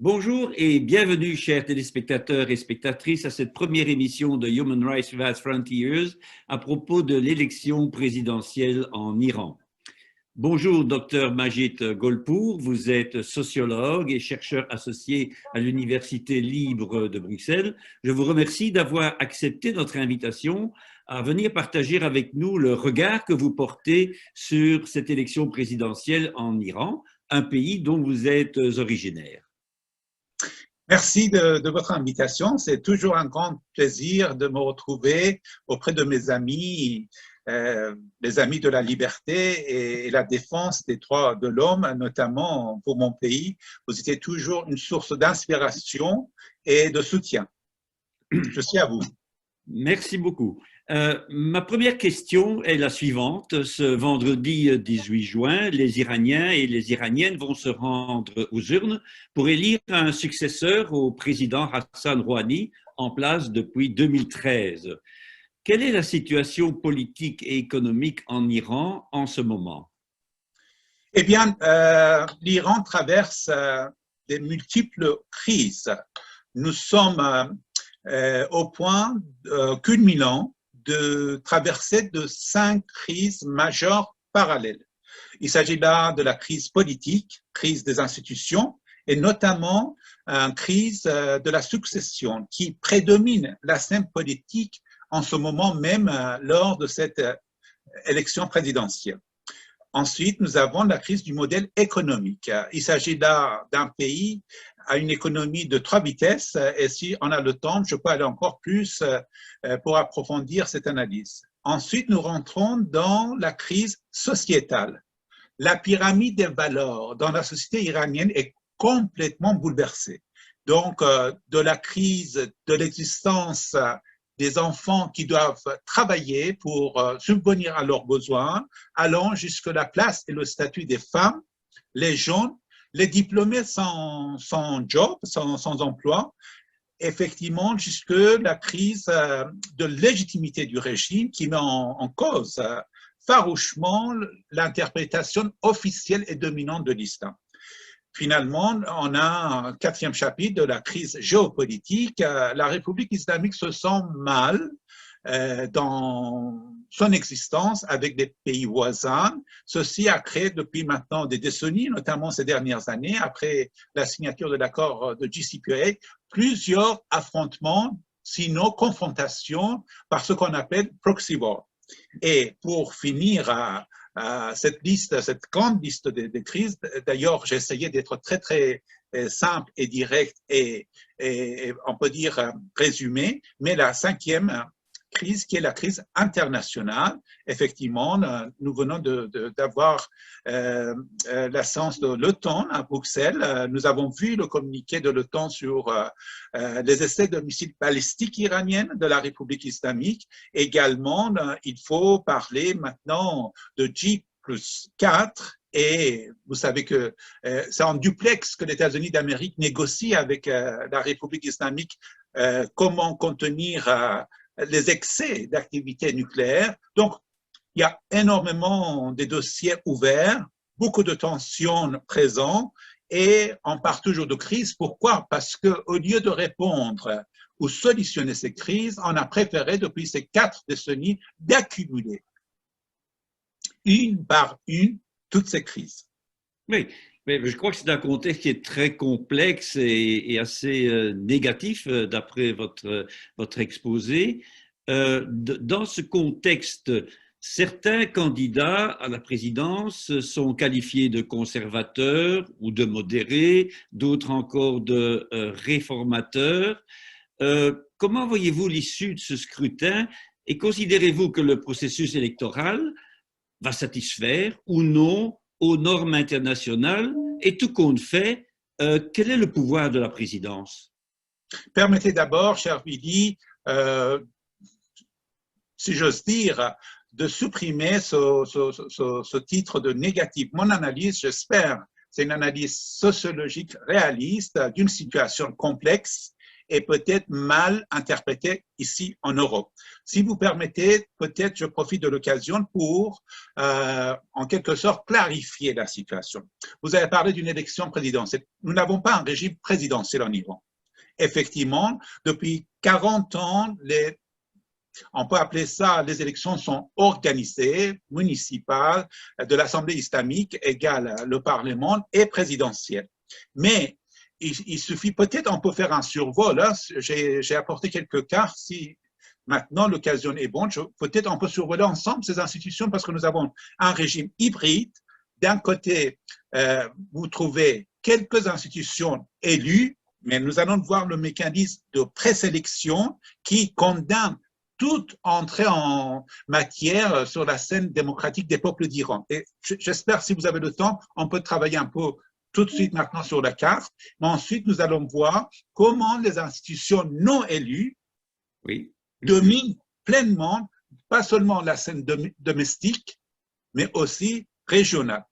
Bonjour et bienvenue, chers téléspectateurs et spectatrices, à cette première émission de Human Rights Vast Frontiers à propos de l'élection présidentielle en Iran. Bonjour, Dr Majid Golpour, vous êtes sociologue et chercheur associé à l'Université libre de Bruxelles. Je vous remercie d'avoir accepté notre invitation à venir partager avec nous le regard que vous portez sur cette élection présidentielle en Iran, un pays dont vous êtes originaire. Merci de votre invitation. C'est toujours un grand plaisir de me retrouver auprès de mes amis, les amis de la liberté et la défense des droits de l'homme, notamment pour mon pays. Vous étiez toujours une source d'inspiration et de soutien. Je suis à vous. Merci beaucoup. Ma première question est la suivante. Ce vendredi 18 juin, les Iraniens et les Iraniennes vont se rendre aux urnes pour élire un successeur au président Hassan Rouhani, en place depuis 2013. Quelle est la situation politique et économique en Iran en ce moment? Eh bien, l'Iran traverse des multiples crises. Nous sommes au point culminant de traverser de 5 crises majeures parallèles. Il s'agit là de la crise politique, crise des institutions, et notamment une crise de la succession qui prédomine la scène politique en ce moment même lors de cette élection présidentielle. Ensuite, nous avons la crise du modèle économique. Il s'agit là d'un pays à une économie de 3 vitesses et si on a le temps, je peux aller encore plus pour approfondir cette analyse. Ensuite, nous rentrons dans la crise sociétale. La pyramide des valeurs dans la société iranienne est complètement bouleversée. Donc, de la crise de l'existence des enfants qui doivent travailler pour subvenir à leurs besoins, allant jusque la place et le statut des femmes, les jeunes, les diplômés sans job, sans emploi, effectivement jusque la crise de légitimité du régime qui met en cause farouchement l'interprétation officielle et dominante de l'islam. Finalement, on a un 4e chapitre de la crise géopolitique. La République islamique se sent mal dans son existence avec des pays voisins. Ceci a créé depuis maintenant des décennies, notamment ces dernières années, après la signature de l'accord de JCPOA, plusieurs affrontements, sinon confrontations, par ce qu'on appelle proxy war. Et pour finir cette liste, cette grande liste des crises, d'ailleurs, j'ai essayé d'être très simple et direct et on peut dire résumé, mais la 5e crise qui est la crise internationale. Effectivement, nous venons d'avoir la séance de l'OTAN à Bruxelles. Nous avons vu le communiqué de l'OTAN sur les essais de missiles balistiques iraniens de la République islamique. Également, il faut parler maintenant de J+4. Et vous savez que c'est en duplex que les États-Unis d'Amérique négocient avec la République islamique comment contenir les excès d'activité nucléaire. Donc, il y a énormément de dossiers ouverts, beaucoup de tensions présentes et on part toujours de crise. Pourquoi? Parce qu'au lieu de répondre ou solutionner ces crises, on a préféré depuis ces 4 décennies d'accumuler une par une toutes ces crises. Oui, mais je crois que c'est un contexte qui est très complexe et assez négatif d'après votre exposé. Dans ce contexte, certains candidats à la présidence sont qualifiés de conservateurs ou de modérés, d'autres encore de réformateurs. Comment voyez-vous l'issue de ce scrutin et considérez-vous que le processus électoral va satisfaire ou non aux normes internationales et tout compte fait, quel est le pouvoir de la présidence? Permettez d'abord, cher Billy, si j'ose dire, de supprimer ce titre de négatif. Mon analyse, j'espère, c'est une analyse sociologique réaliste d'une situation complexe est peut-être mal interprété ici en Europe. Si vous permettez, peut-être je profite de l'occasion pour, en quelque sorte, clarifier la situation. Vous avez parlé d'une élection présidentielle. Nous n'avons pas un régime présidentiel en Iran. Effectivement, depuis 40 ans, on peut appeler ça, les élections sont organisées, municipales, de l'Assemblée islamique égale le Parlement et présidentielle. Mais il suffit peut-être, on peut faire un survol. Hein. J'ai apporté quelques cartes. Si maintenant l'occasion est bonne, peut-être on peut survoler ensemble ces institutions parce que nous avons un régime hybride. D'un côté, vous trouvez quelques institutions élues, mais nous allons voir le mécanisme de présélection qui condamne toute entrée en matière sur la scène démocratique des peuples d'Iran. Et j'espère, si vous avez le temps, on peut travailler un peu tout de suite maintenant sur la carte, mais ensuite nous allons voir comment les institutions non élues dominent pleinement, pas seulement la scène domestique, mais aussi régionale.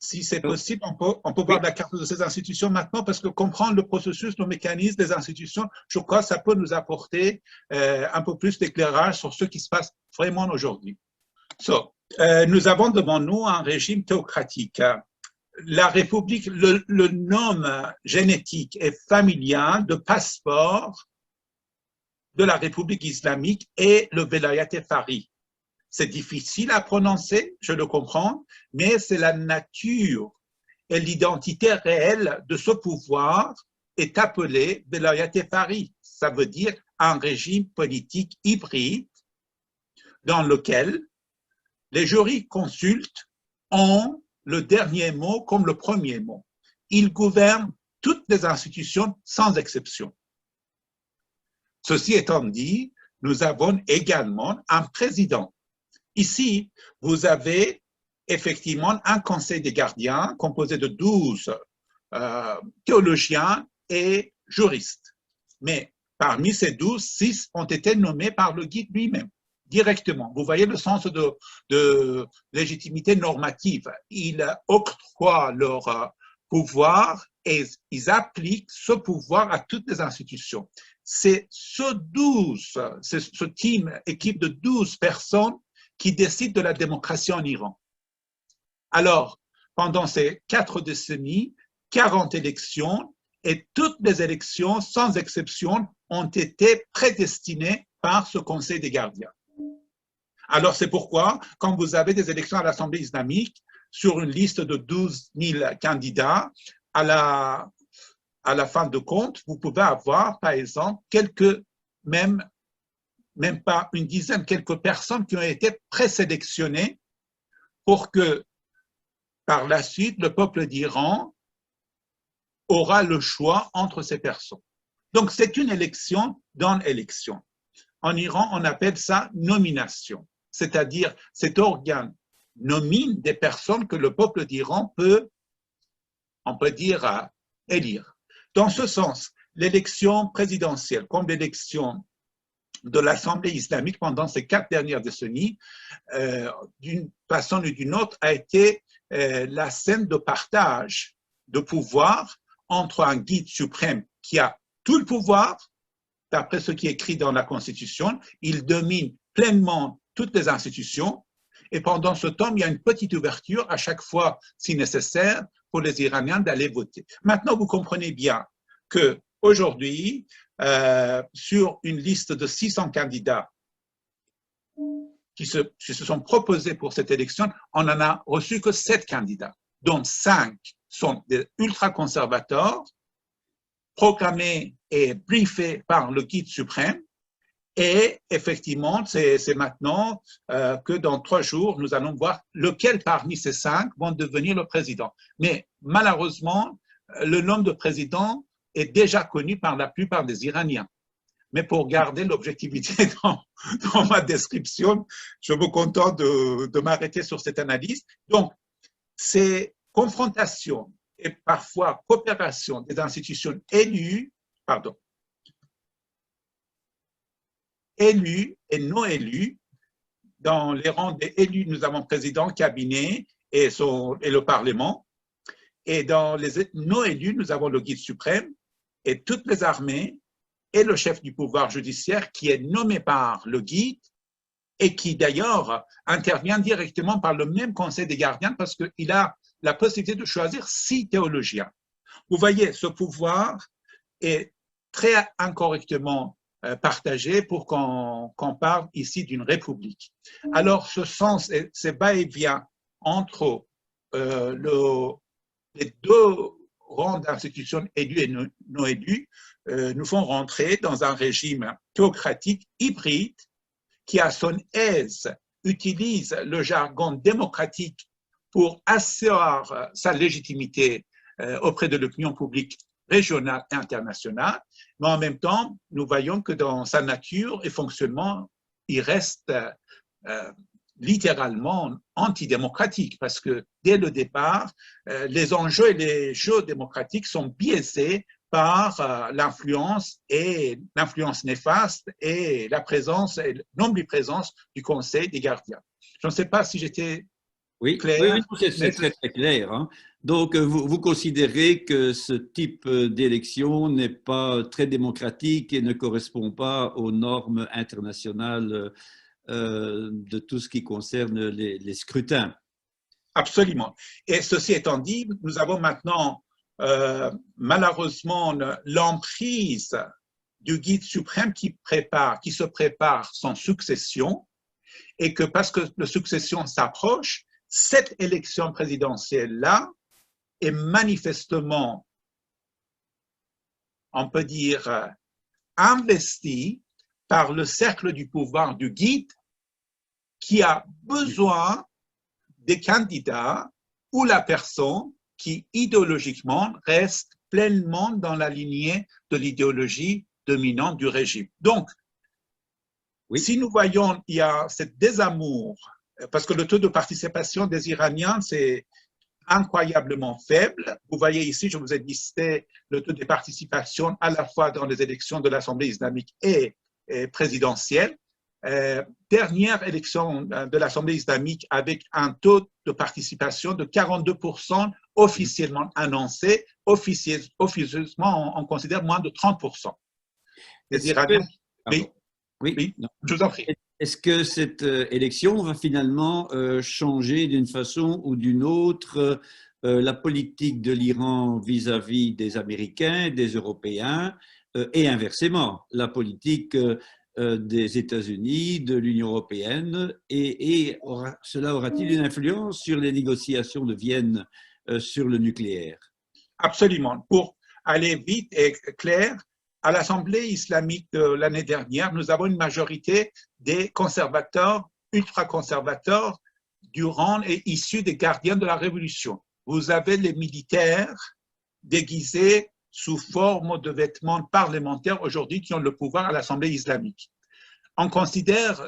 Si c'est possible, on peut voir la carte de ces institutions maintenant, parce que comprendre le processus, le mécanisme des institutions, je crois que ça peut nous apporter un peu plus d'éclairage sur ce qui se passe vraiment aujourd'hui. Nous avons devant nous un régime théocratique. La République, le nom génétique et familial de passeport de la République islamique est le Velayat Fari. C'est difficile à prononcer, je le comprends, mais c'est la nature et l'identité réelle de ce pouvoir est appelée Velayat Fari. Ça veut dire un régime politique hybride dans lequel les jurisconsultes ont le dernier mot comme le premier mot. Ils gouvernent toutes les institutions sans exception. Ceci étant dit, nous avons également un président. Ici, vous avez effectivement un conseil des gardiens composé de 12 théologiens et juristes. Mais parmi ces 12, 6 ont été nommés par le guide lui-même, directement. Vous voyez le sens de légitimité normative. Ils octroient leur pouvoir et ils appliquent ce pouvoir à toutes les institutions. C'est ce team, équipe de 12 personnes qui décide de la démocratie en Iran. Alors, pendant ces 4 décennies, 40 élections, et toutes les élections, sans exception, ont été prédestinées par ce Conseil des gardiens. Alors, c'est pourquoi, quand vous avez des élections à l'Assemblée islamique, sur une liste de 12 000 candidats, à la fin de compte, vous pouvez avoir, par exemple, même pas une dizaine, quelques personnes qui ont été présélectionnées pour que, par la suite, le peuple d'Iran aura le choix entre ces personnes. Donc, c'est une élection dans l'élection. En Iran, on appelle ça nomination, c'est-à-dire cet organe nomine des personnes que le peuple d'Iran peut, on peut dire, élire. Dans ce sens, l'élection présidentielle, comme l'élection de l'Assemblée islamique pendant ces 4 dernières décennies, d'une façon ou d'une autre, a été la scène de partage de pouvoir entre un guide suprême qui a tout le pouvoir, d'après ce qui est écrit dans la Constitution, il domine pleinement toutes les institutions, et pendant ce temps, il y a une petite ouverture à chaque fois, si nécessaire, pour les Iraniens d'aller voter. Maintenant, vous comprenez bien qu'aujourd'hui, sur une liste de 600 candidats qui se sont proposés pour cette élection, on n'en a reçu que 7 candidats, dont 5 sont des ultra-conservateurs, proclamés et briefés par le guide suprême. Et effectivement, c'est maintenant que dans 3 jours, nous allons voir lequel parmi ces 5 vont devenir le président. Mais malheureusement, le nom de président est déjà connu par la plupart des Iraniens. Mais pour garder l'objectivité dans ma description, je me contente de m'arrêter sur cette analyse. Donc, ces confrontations et parfois coopération des institutions élues et non élues. Dans les rangs des élus, nous avons président, cabinet et le Parlement. Et dans les non élus, nous avons le guide suprême. et toutes les armées et le chef du pouvoir judiciaire qui est nommé par le guide et qui d'ailleurs intervient directement par le même conseil des gardiens parce qu'il a la possibilité de choisir 6 théologiens. Vous voyez, ce pouvoir est très incorrectement partagé pour qu'on parle ici d'une république. Alors, ce sens, ce va-et-vient entre les deux rangs d'institutions élues et non élues nous font rentrer dans un régime théocratique hybride qui, à son aise, utilise le jargon démocratique pour asseoir sa légitimité auprès de l'opinion publique régionale et internationale, mais en même temps, nous voyons que dans sa nature et fonctionnement, il reste littéralement antidémocratique, parce que dès le départ, les enjeux et les jeux démocratiques sont biaisés par l'influence néfaste et la présence et l'omniprésence du Conseil des gardiens. Je ne sais pas si j'étais clair. Oui, c'est très, très clair. Hein. Donc, vous considérez que ce type d'élection n'est pas très démocratique et ne correspond pas aux normes internationales de tout ce qui concerne les scrutins. Absolument. Et ceci étant dit, nous avons maintenant malheureusement l'emprise du guide suprême qui se prépare son succession, et que parce que la succession s'approche, cette élection présidentielle-là est manifestement, on peut dire, investie par le cercle du pouvoir du guide qui a besoin des candidats ou la personne qui idéologiquement reste pleinement dans la lignée de l'idéologie dominante du régime. Donc, si nous voyons il y a ce désamour, parce que le taux de participation des Iraniens, c'est incroyablement faible. Vous voyez ici, je vous ai listé le taux de participation à la fois dans les élections de l'Assemblée islamique et présidentielle. Dernière élection de l'Assemblée islamique avec un taux de participation de 42% officiellement annoncé, officieusement on considère moins de 30%. Les Iraniens, oui, je vous en prie. Est-ce que cette élection va finalement changer d'une façon ou d'une autre la politique de l'Iran vis-à-vis des Américains, des Européens et inversement, la politique des États-Unis, de l'Union européenne, et cela aura-t-il une influence sur les négociations de Vienne sur le nucléaire? Absolument. Pour aller vite et clair, à l'Assemblée islamique de l'année dernière, nous avons une majorité des conservateurs, ultra-conservateurs, du rang et issus des gardiens de la Révolution. Vous avez les militaires déguisés sous forme de vêtements parlementaires aujourd'hui qui ont le pouvoir à l'Assemblée islamique. On considère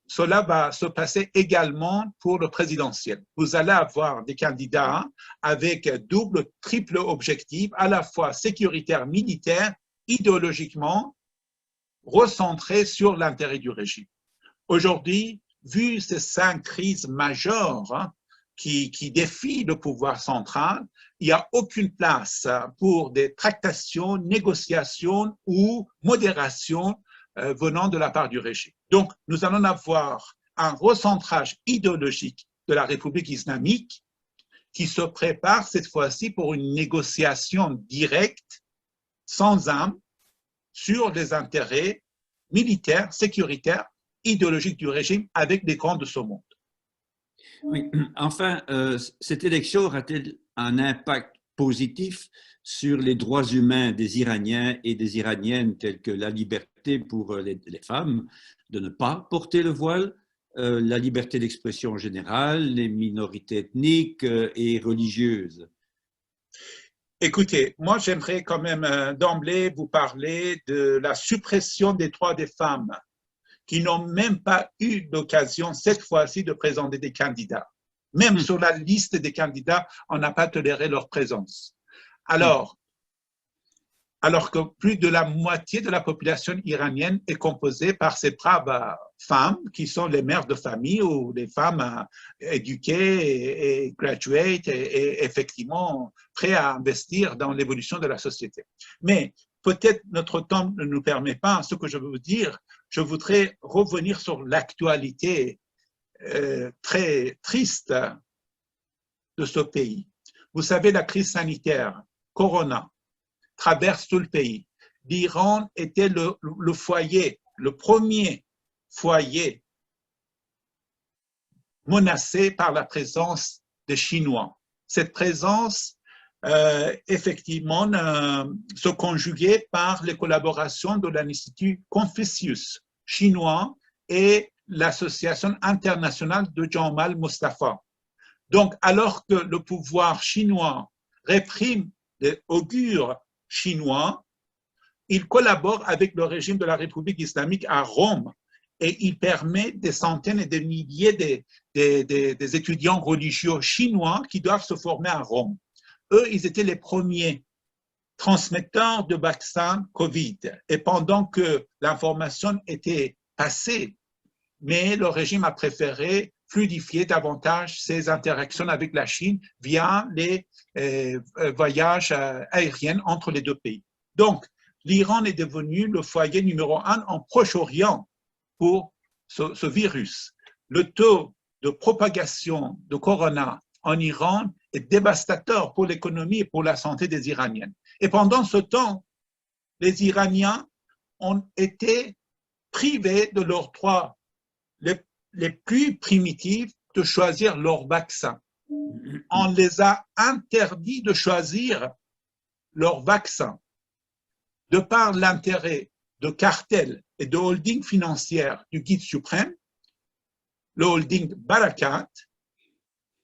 cela va se passer également pour le présidentiel. Vous allez avoir des candidats avec double, triple objectif, à la fois sécuritaire, militaire, idéologiquement recentrés sur l'intérêt du régime. Aujourd'hui, vu ces 5 crises majeures qui défient le pouvoir central, il n'y a aucune place pour des tractations, négociations ou modérations venant de la part du régime. Donc, nous allons avoir un recentrage idéologique de la République islamique qui se prépare cette fois-ci pour une négociation directe, sans âme, sur les intérêts militaires, sécuritaires, idéologiques du régime avec les grands de ce monde. Oui, enfin, cette élection aura-t-elle un impact positif sur les droits humains des Iraniens et des Iraniennes, tels que la liberté pour les femmes de ne pas porter le voile, la liberté d'expression en général, les minorités ethniques et religieuses? Écoutez, moi j'aimerais quand même d'emblée vous parler de la suppression des droits des femmes qui n'ont même pas eu l'occasion cette fois-ci de présenter des candidats. Même sur la liste des candidats, on n'a pas toléré leur présence. Alors alors que plus de la moitié de la population iranienne est composée par ces braves femmes qui sont les mères de famille ou les femmes éduquées et graduate et effectivement prêtes à investir dans l'évolution de la société. Mais peut-être notre temps ne nous permet pas. Ce que je veux vous dire, je voudrais revenir sur l'actualité très triste de ce pays. Vous savez, la crise sanitaire, Corona, traverse tout le pays. L'Iran était le foyer, le premier foyer menacé par la présence des Chinois. Cette présence, effectivement, se conjuguait par les collaborations de l'Institut Confucius chinois et l'Association internationale de Jamal Mustafa. Donc, alors que le pouvoir chinois réprime les augures chinois, il collabore avec le régime de la République islamique à Rome et il permet des centaines et des milliers des étudiants religieux chinois qui doivent se former à Rome. Eux, ils étaient les premiers transmetteurs de vaccins Covid. Et pendant que l'information était passée, mais le régime a préféré fluidifier davantage ses interactions avec la Chine via les voyages aériens entre les deux pays. Donc, l'Iran est devenu le foyer numéro 1 en Proche-Orient pour ce virus. Le taux de propagation de Corona en Iran est dévastateur pour l'économie et pour la santé des Iraniens. Et pendant ce temps, les Iraniens ont été privés de leurs droits les plus primitifs de choisir leur vaccin. On les a interdits de choisir leur vaccin de par l'intérêt de cartels et de holdings financières du guide suprême, le holding Barakat,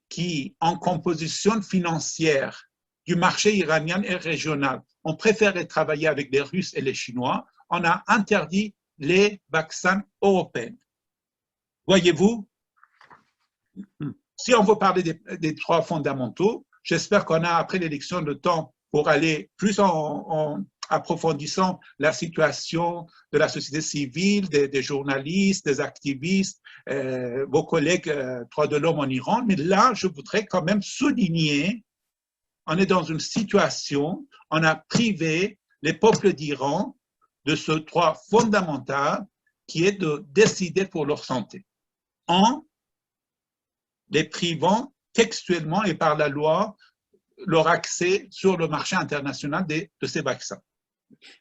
qui, en composition financière du marché iranien et régional, ont préféré travailler avec les Russes et les Chinois. On a interdit les vaccins européens. Voyez-vous, si on veut parler des trois fondamentaux, j'espère qu'on a, après l'élection, le temps pour aller plus en approfondissant la situation de la société civile, des journalistes, des activistes, vos collègues droits de l'homme en Iran. Mais là, je voudrais quand même souligner, on est dans une situation, on a privé les peuples d'Iran de ce droit fondamental qui est de décider pour leur santé, en les privant textuellement et par la loi leur accès sur le marché international de ces vaccins.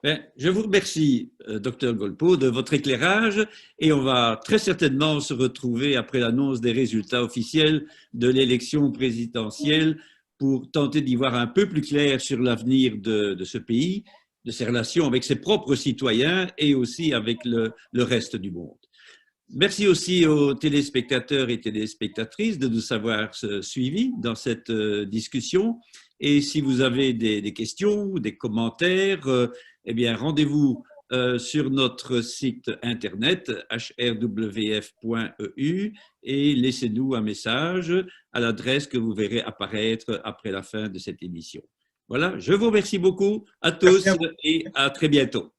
Je vous remercie, Dr Golpo, de votre éclairage et on va très certainement se retrouver après l'annonce des résultats officiels de l'élection présidentielle pour tenter d'y voir un peu plus clair sur l'avenir de ce pays, de ses relations avec ses propres citoyens et aussi avec le reste du monde. Merci aussi aux téléspectateurs et téléspectatrices de nous avoir suivis dans cette discussion. Et si vous avez des questions ou des commentaires, eh bien, rendez-vous sur notre site internet hrwf.eu et laissez-nous un message à l'adresse que vous verrez apparaître après la fin de cette émission. Voilà, je vous remercie beaucoup à tous et à très bientôt.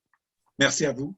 Merci à vous.